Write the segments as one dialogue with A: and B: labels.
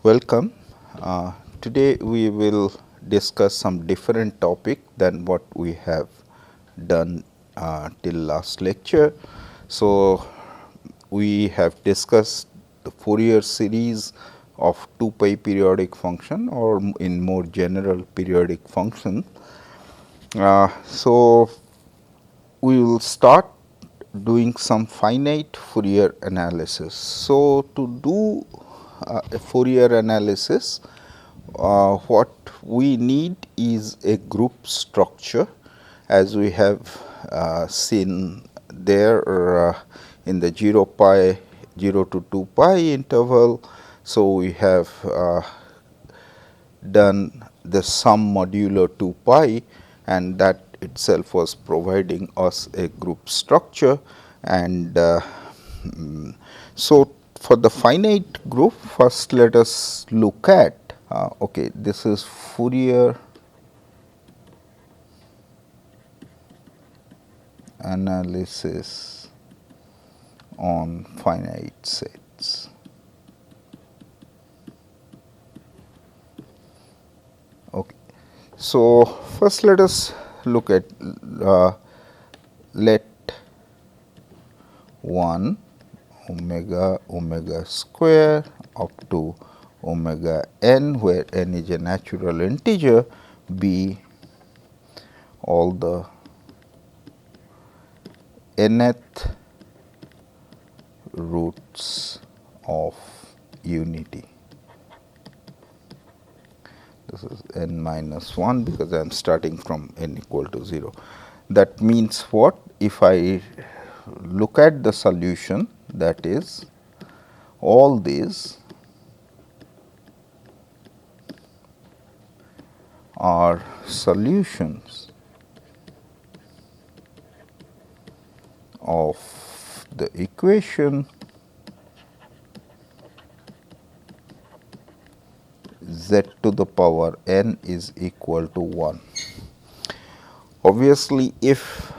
A: Welcome. Today we will discuss some different topic than what we have done till last lecture. So, we have discussed the Fourier series of 2 pi periodic function or in more general periodic function. So, we will start doing some finite Fourier analysis. So, to do a Fourier analysis, what we need is a group structure, as we have seen there in the 0 to 2 pi interval. So, we have done the sum modulo 2 pi, and that itself was providing us a group structure. And so, for the finite group, first let us look at okay, this is Fourier analysis on finite sets. Okay. So, first let us look at let 1 omega square up to omega n, where n is a natural integer, be all the nth roots of unity. This is n minus 1, because I am starting from n equal to 0. That means what? If I look at the solution, that is all these are solutions of the equation z to the power n is equal to 1. Obviously, if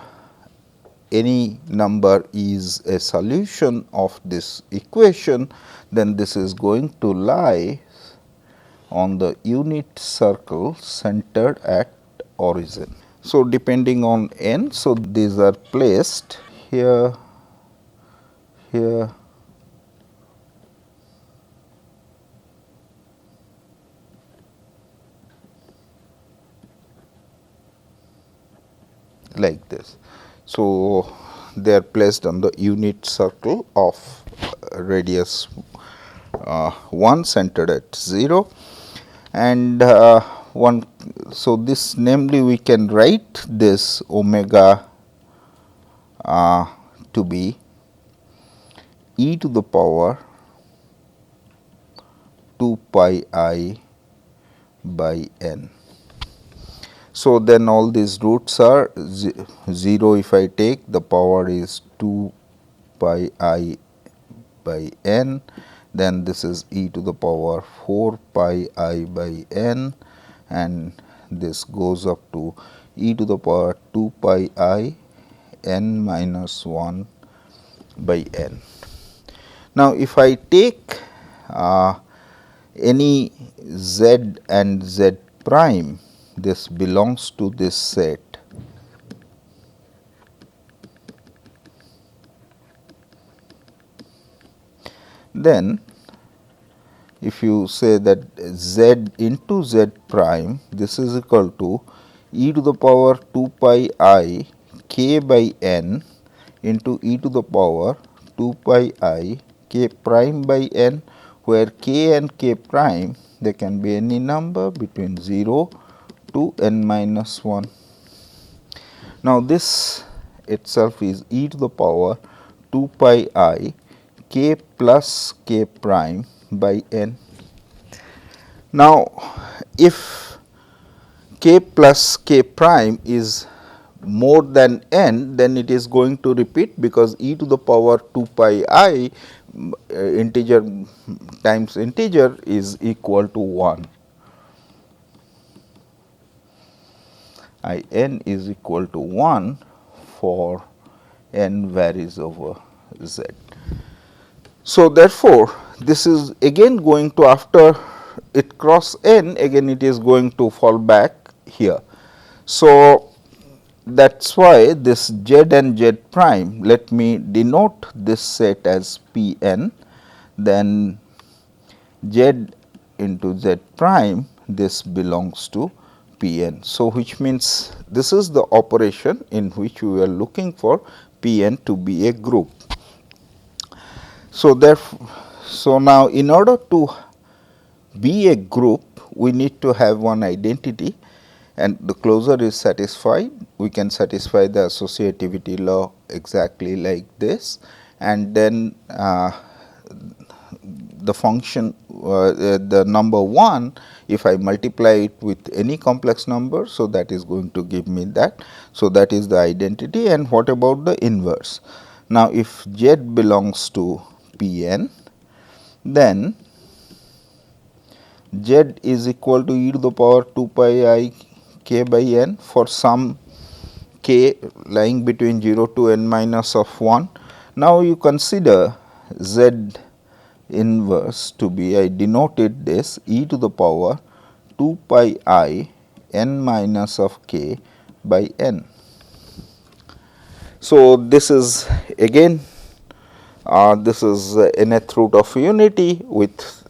A: any number is a solution of this equation, then this is going to lie on the unit circle centered at origin. So, depending on n, so these are placed here, here, like this. So, they are placed on the unit circle of radius 1 centered at 0, and one. So, this namely we can write this omega to be e to the power 2 pi I by n. So, then all these roots are 0. If I take, the power is 2 pi I by n, then this is e to the power 4 pi I by n, and this goes up to e to the power 2 pi I n minus 1 by n. Now, if I take any z and z prime, this belongs to this set, then if you say that z into z prime, this is equal to e to the power 2 pi I k by n into e to the power 2 pi I k prime by n, where k and k prime, they can be any number between 0 to n minus 1. Now, this itself is e to the power 2 pi I k plus k prime by n. Now, if k plus k prime is more than n, then it is going to repeat, because e to the power 2 pi I integer times integer is equal to 1. I n is equal to 1 for n varies over z. So, therefore, this is again going to, after it cross n, again it is going to fall back here. So, that is why this z and z prime, let me denote this set as P n, then z into z prime, this belongs to P n. So, which means this is the operation in which we are looking for P n to be a group. So, therefore, so now in order to be a group, we need to have one identity, and the closure is satisfied, we can satisfy the associativity law exactly like this, and then the function the number 1, if I multiply it with any complex number. So, that is going to give me that. So, that is the identity. And what about the inverse? Now, if z belongs to P n, then z is equal to e to the power 2 pi I k by n for some k lying between 0 to n minus of 1. Now, you consider z inverse to be, I denoted this e to the power 2 pi I n minus of k by n. So, this is again this is nth root of unity with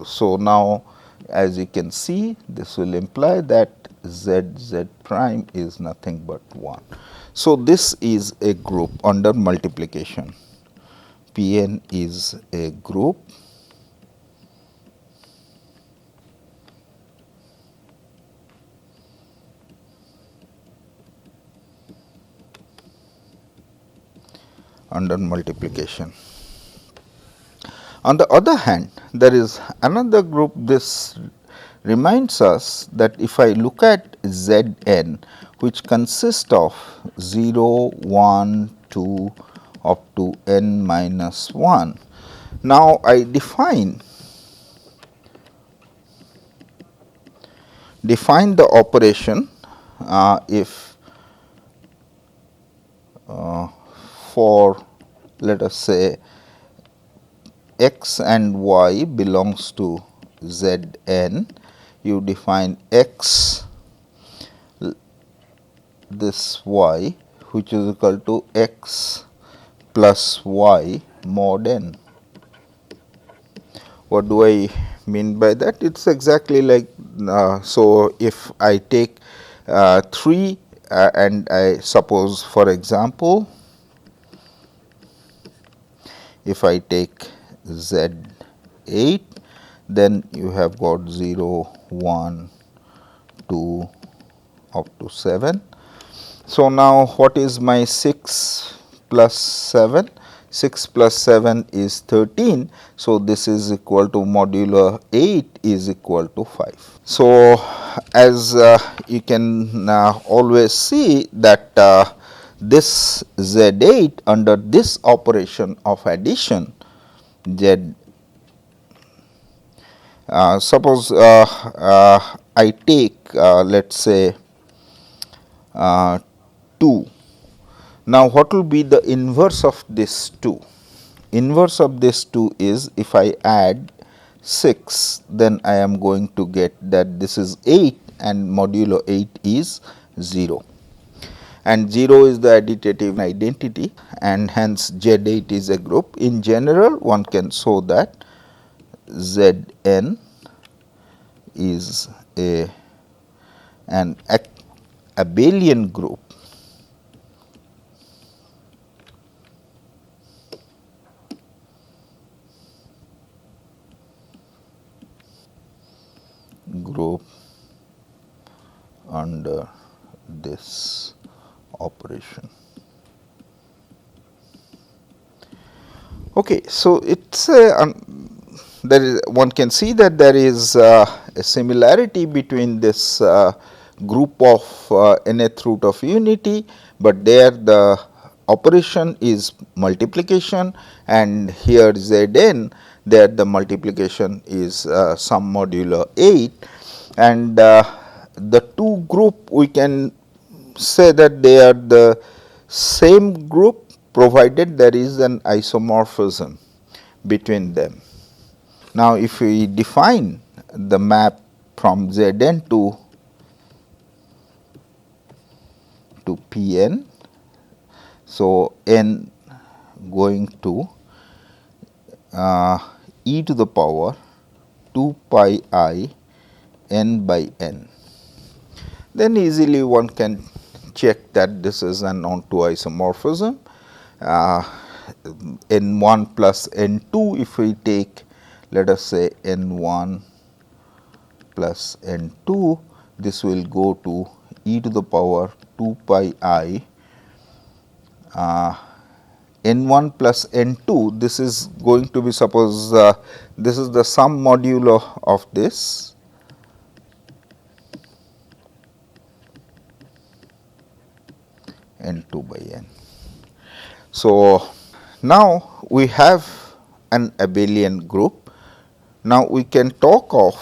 A: so, now as you can see, this will imply that z prime is nothing but 1. So, this is a group under multiplication. P n is a group under multiplication. On the other hand, there is another group. This reminds us that if I look at z n, which consists of 0, 1, 2 up to n minus 1. Now, I define the operation if for, let us say, x and y belongs to z n, you define x this y, which is equal to x plus y mod n. What do I mean by that? It is exactly like, so if I take 3 and I suppose, for example, if I take z 8, then you have got 0, 1, 2 up to 7. So, now what is my 6 plus 7? 6 plus 7 is 13. So, this is equal to modulo 8 is equal to 5. So, as you can always see that this z 8 under this operation of addition z, suppose I take let us say 2. Now, what will be the inverse of this 2? Inverse of this 2 is, if I add 6, then I am going to get that this is 8 and modulo 8 is 0, and 0 is the additive identity, and hence Z 8 is a group. In general, one can show that Z n is an abelian group under this operation. Okay, so it's there is, one can see that there is a similarity between this group of nth root of unity, but there the operation is multiplication, and here Z n, there the multiplication is some modulo 8, and the two group we can say that they are the same group provided there is an isomorphism between them. Now, if we define the map from Zn to Pn, so n going to e to the power 2 pi I n by n, then easily one can check that this is an onto isomorphism. N 1 plus n 2, if we take, let us say, n 1 plus n 2, this will go to e to the power 2 pi I n 1 plus n 2. This is going to be, suppose this is the sum modulo of this, n 2 by n. So, now we have an abelian group. Now, we can talk of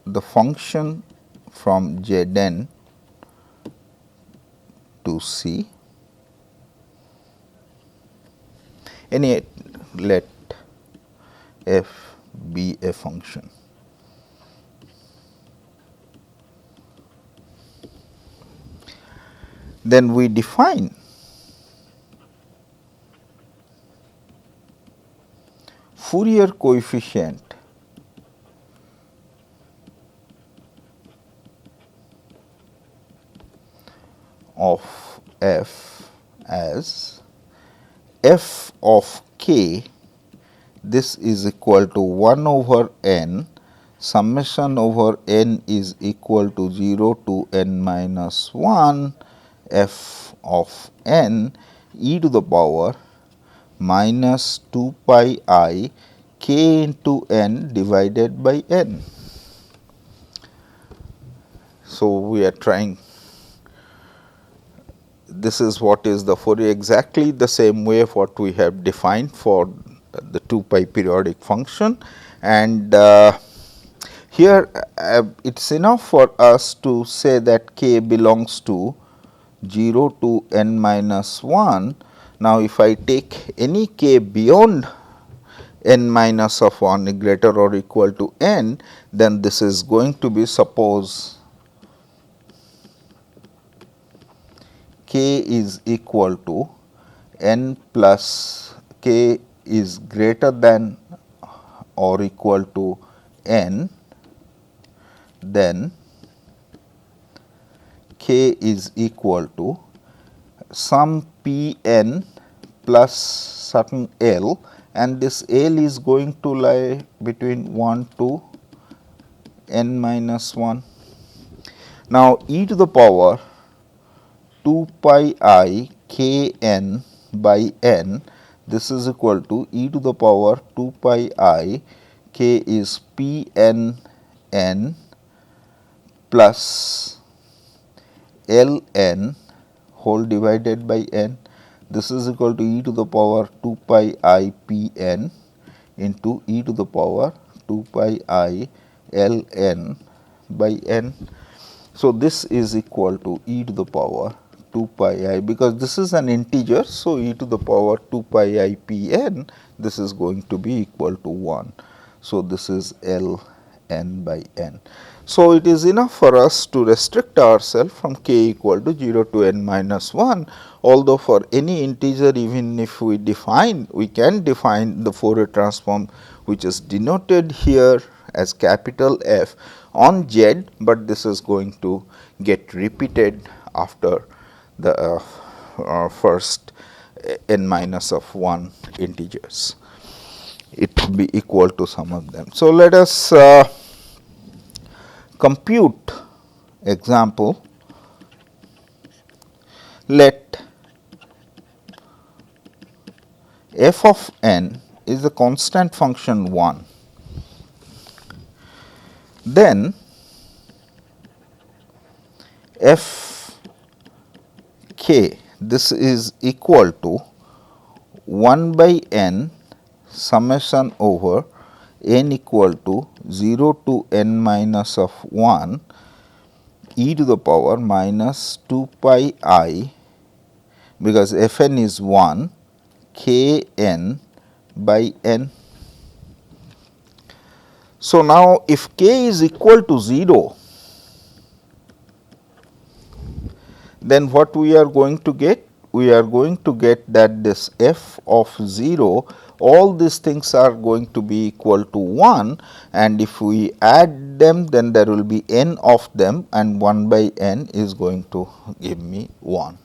A: the function from Zn to C, any let f be a function. Then we define Fourier coefficient of f as f of k, this is equal to 1 over n, summation over n is equal to 0 to n minus 1 f of n e to the power minus 2 pi I k into n divided by n. So, we are trying, this is what is the Fourier, exactly the same way what we have defined for the 2 pi periodic function, and here it is enough for us to say that k belongs to 0 to n minus 1. Now, if I take any k beyond n minus of 1 greater or equal to n, then this is going to be, suppose k is equal to n plus k is greater than or equal to n, then k is equal to some p n plus certain L, and this L is going to lie between 1 to n minus 1. Now, e to the power 2 pi I k n by n, this is equal to e to the power 2 pi I, k is p n n plus L n whole divided by n. This is equal to e to the power 2 pi I p n into e to the power 2 pi I L n by n. So, this is equal to e to the power 2 pi I, because this is an integer. So, e to the power 2 pi I p n, this is going to be equal to 1. So, this is L n by n. So, it is enough for us to restrict ourselves from k equal to 0 to n minus 1, although for any integer, even if we define, we can define the Fourier transform which is denoted here as capital F on Z, but this is going to get repeated after the first n minus of 1 integers. It will be equal to some of them. So, let us compute example. Let f of n is a constant function 1, then f k, this is equal to 1 by n summation over n equal to 0 to n minus of 1 e to the power minus 2 pi I, because f n is 1, k n by n. So, now if k is equal to 0, then what we are going to get? We are going to get that this f of 0, all these things are going to be equal to 1, and if we add them, then there will be n of them, and 1 by n is going to give me 1.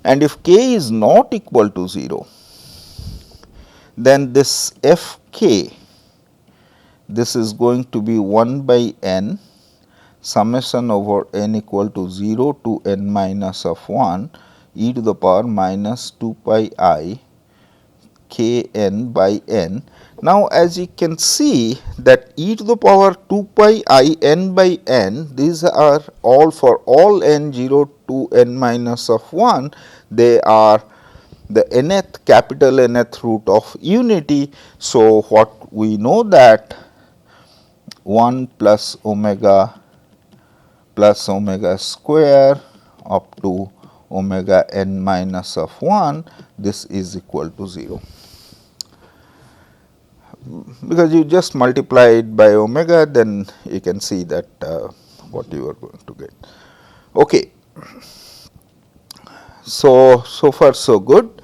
A: And if k is not equal to 0, then this f k, this is going to be 1 by n summation over n equal to 0 to n minus of 1 e to the power minus 2 pi I k n by n. Now, as you can see that e to the power 2 pi I n by n, these are all for all n 0 to n minus of 1, they are the nth capital nth root of unity. So, what we know that 1 plus omega square up to omega n minus of 1, this is equal to 0. Because you just multiply it by omega, then you can see that what you are going to get. Okay. So far so good.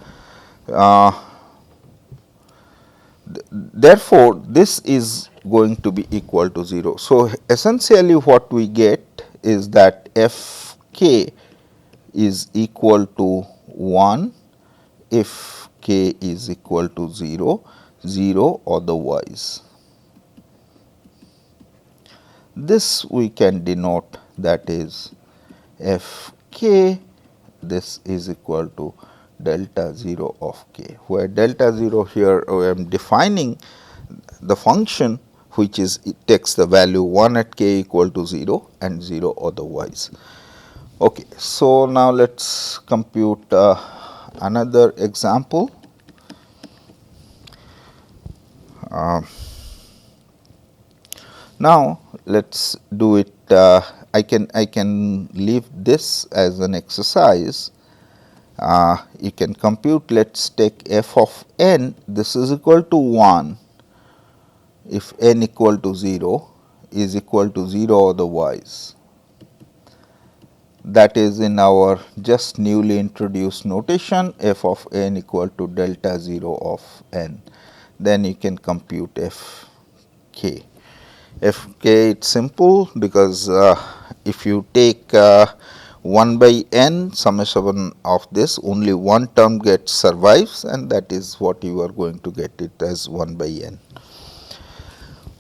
A: Therefore, this is going to be equal to 0. So, essentially what we get is that f k is equal to 1 if k is equal to 0, 0 otherwise. This we can denote, that is f k, this is equal to delta 0 of k, where delta 0 here I am defining the function which is, it takes the value 1 at k equal to 0 and 0 otherwise. Okay. So, now let us compute another example. Now, let us do it, I can leave this as an exercise. You can compute, let us take f of n, this is equal to 1 if n equal to 0 is equal to 0 otherwise. That is in our just newly introduced notation, f of n equal to delta 0 of n. Then you can compute f k. F k, it is simple, because if you take 1 by n summation of this, only one term gets survives, and that is what you are going to get it as 1 by n.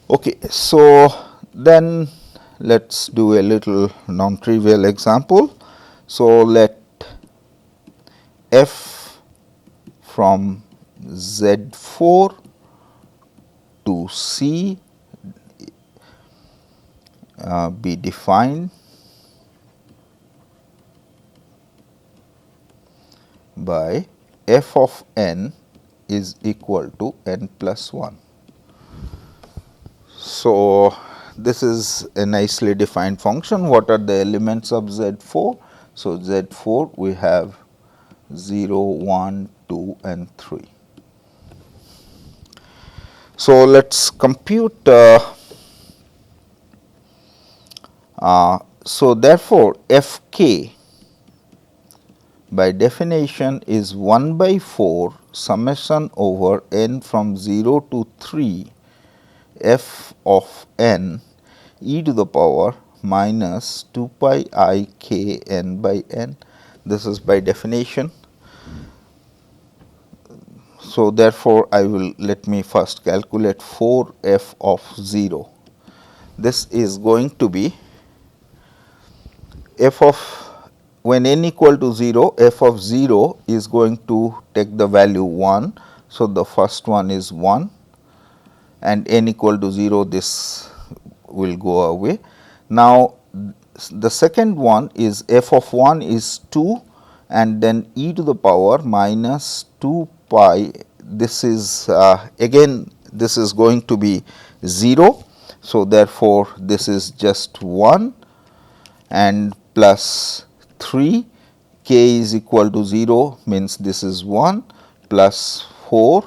A: Okay. So, then let us do a little non-trivial example. So, let f from Z4 to C be defined by f of n is equal to n plus 1. So, this is a nicely defined function. What are the elements of Z4? So, Z4 we have 0, 1, 2 and 3. So, let us compute. So, therefore, f k by definition is 1 by 4 summation over n from 0 to 3 f of n e to the power minus 2 pi I k n by n. This is by definition. So, therefore, I will let me first calculate 4 f of 0. This is going to be f of, when n equal to 0, f of 0 is going to take the value 1. So, the first one is 1, and n equal to 0, this will go away. Now, the second one is f of 1 is 2, and then e to the power minus 2 pi, this is again this is going to be 0. So, therefore, this is just 1 and plus 3, k is equal to 0 means this is 1 plus 4,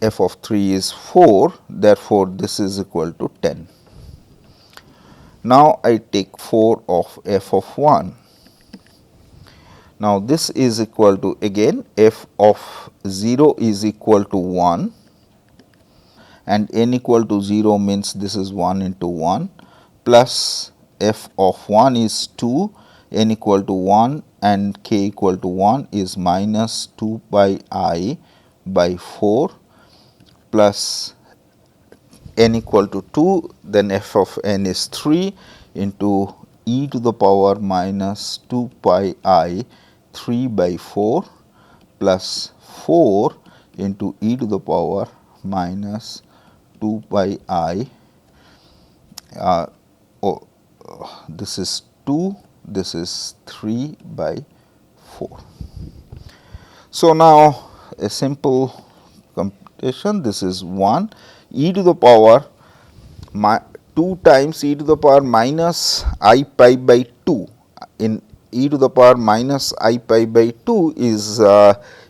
A: f of 3 is 4, therefore, this is equal to 10. Now, I take 4 of f of 1. Now, this is equal to again f of 0 is equal to 1 and n equal to 0 means this is 1 into 1 plus f of 1 is 2, n equal to 1 and k equal to 1 is minus 2 pi I by 4 plus n equal to 2, then f of n is 3 into e to the power minus 2 pi I 3 by 4 plus 4 into e to the power minus 2 pi I, this is 2, this is 3 by 4. So, now a simple computation, this is 1 e to the power 2 times e to the power minus I pi by 2, in e to the power minus I pi by 2 is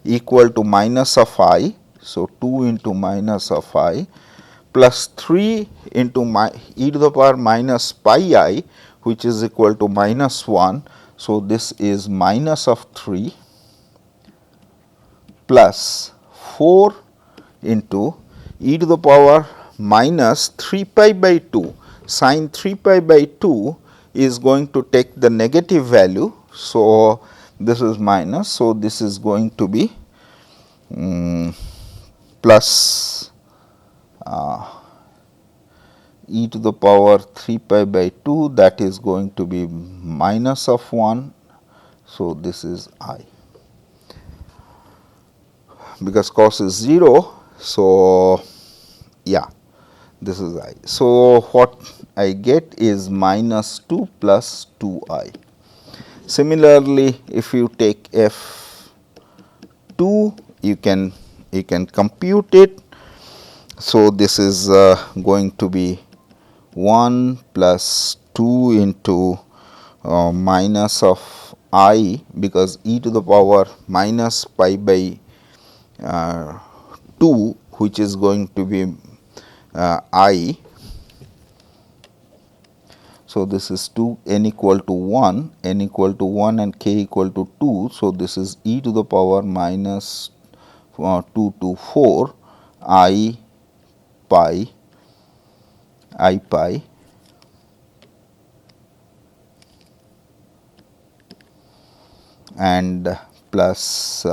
A: equal to minus of I. So, 2 into minus of I plus 3 into e to the power minus pi I, which is equal to minus 1. So, this is minus of 3 plus 4 into e to the power minus 3 pi by 2. Sin 3 pi by 2 is going to take the negative value. So, this is minus. So, this is going to be plus e to the power 3 pi by 2, that is going to be minus of 1. So, this is I, because cos is 0. So, yeah, this is I. So, what I get is minus 2 plus 2 I. Similarly, if you take f 2, you can compute it. So, this is going to be 1 plus 2 into minus of I, because e to the power minus pi by 2, which is going to be I. So, this is 2, n equal to 1, n equal to 1 and k equal to 2. So, this is e to the power minus 2 to 4 I pi and plus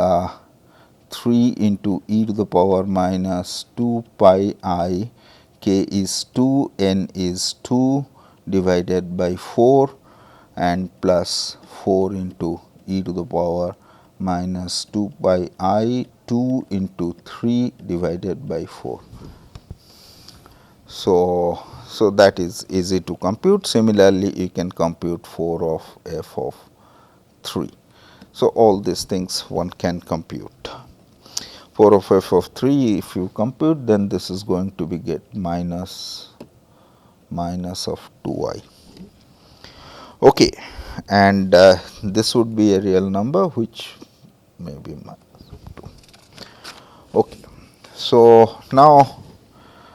A: 3 into e to the power minus 2 pi I, k is 2, n is 2 divided by 4 and plus 4 into e to the power minus 2 pi I, 2 into 3 divided by 4. So, that is easy to compute. Similarly, you can compute 4 of f of 3. So, all these things one can compute. 4 of f of 3, if you compute, then this is going to be get minus of 2I. Okay, and this would be a real number, which may be minus 2. Okay. So, now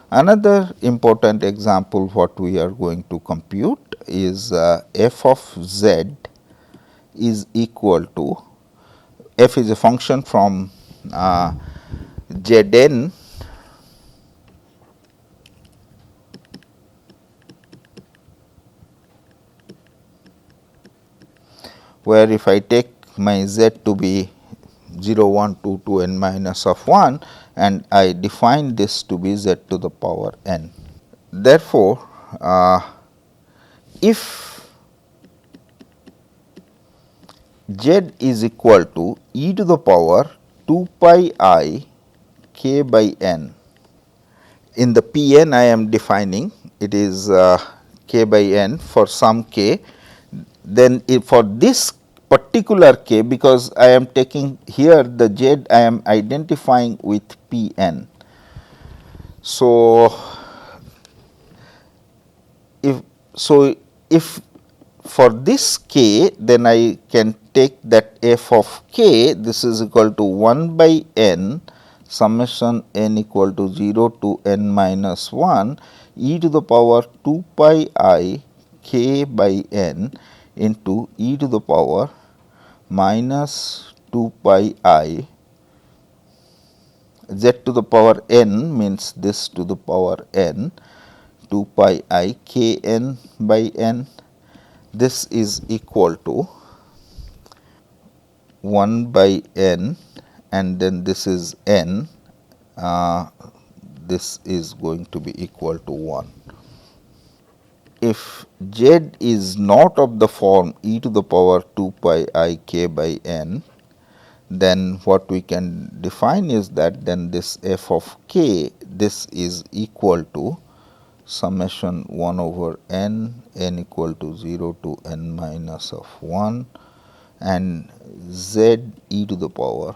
A: another important example what we are going to compute is f of z is equal to, f is a function from Zn where if I take my z to be 0, 1, 2, 2 n minus of 1 and I define this to be z to the power n. Therefore, if z is equal to e to the power 2 pi I k by n, in the p n I am defining it is k by n for some k, then if for this particular k, because I am taking here the z I am identifying with p n. So, if for this k, then I can take that f of k, this is equal to 1 by n summation n equal to 0 to n minus 1 e to the power 2 pi I k by n into e to the power minus 2 pi I z to the power n means this to the power n 2 pi I k n by n. This is equal to 1 by n and then this is n, this is going to be equal to 1. If z is not of the form e to the power 2 pi I k by n, then what we can define is that then this f of k, this is equal to summation 1 over n, n equal to 0 to n minus of 1 and z e to the power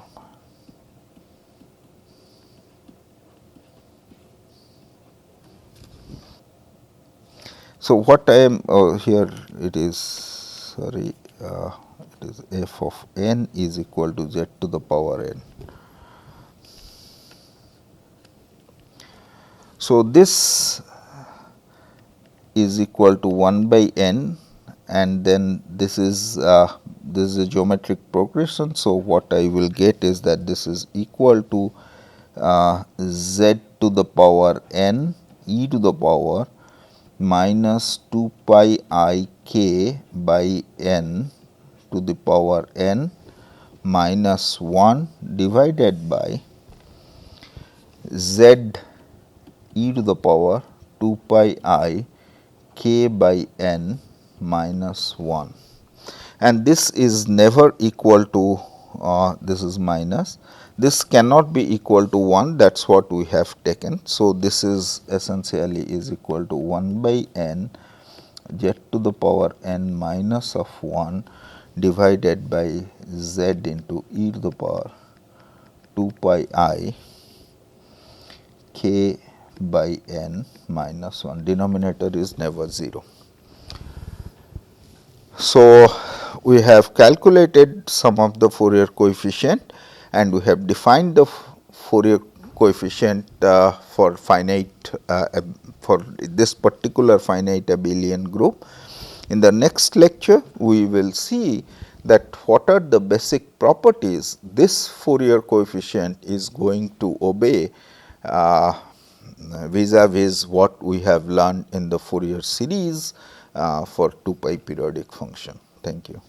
A: so what I am here it is sorry it is f of n is equal to z to the power n. So this is equal to 1 by n and then this is a geometric progression. So what I will get is that this is equal to z to the power n e to the power minus 2 pi I k by n to the power n minus 1 divided by z e to the power 2 pi I k by n minus 1, and this is never equal to this is minus, this cannot be equal to 1, that is what we have taken. So, this is essentially is equal to 1 by n z to the power n minus of 1 divided by z into e to the power 2 pi I k by n minus 1, denominator is never 0. So, we have calculated some of the Fourier coefficient and we have defined the Fourier coefficient for finite for this particular finite abelian group. In the next lecture, we will see that what are the basic properties this Fourier coefficient is going to obey vis-a-vis what we have learned in the Fourier series for 2 pi periodic function. Thank you.